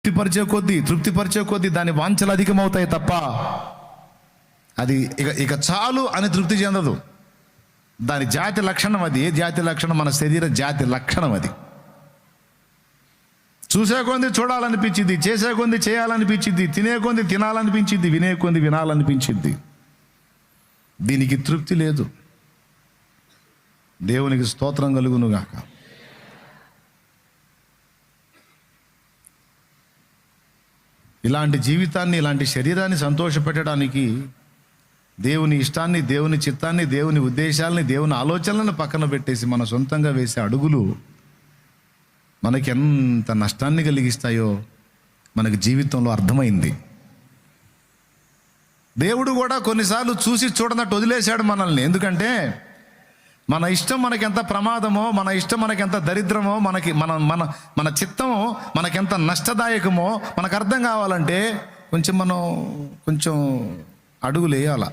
తృప్తిపరిచే కొద్దీ దాని వాంఛలు అధికమవుతాయి తప్ప అది ఇక చాలు అని తృప్తి చెందదు. దాని జాతి లక్షణం అది. ఏ జాతి లక్షణం? మన శరీర జాతి లక్షణం అది. చూసే కొంది చూడాలనిపించింది, చేసే కొంది చేయాలనిపించింది, తినే కొంది తినాలనిపించింది, వినే కొంది వినాలనిపించింది. దీనికి తృప్తి లేదు. దేవునికి స్తోత్రం కలుగును గాక. ఇలాంటి జీవితాన్ని, ఇలాంటి శరీరాన్ని సంతోషపెట్టడానికి దేవుని ఇష్టాన్ని, దేవుని చిత్తాన్ని, దేవుని ఉద్దేశాలని, దేవుని ఆలోచనలను పక్కన పెట్టేసి మన సొంతంగా వేసే అడుగులు మనకి ఎంత నష్టాన్ని కలిగిస్తాయో మనకి జీవితంలో అర్థమైంది. దేవుడు కూడా కొన్నిసార్లు చూసి చూడనట్టు వదిలేశాడు మనల్ని. ఎందుకంటే మన ఇష్టం మనకెంత ప్రమాదమో, మన ఇష్టం మనకెంత దరిద్రమో, మన చిత్తమో మనకెంత నష్టదాయకమో మనకు అర్థం కావాలంటే కొంచెం అడుగులు వేయాల.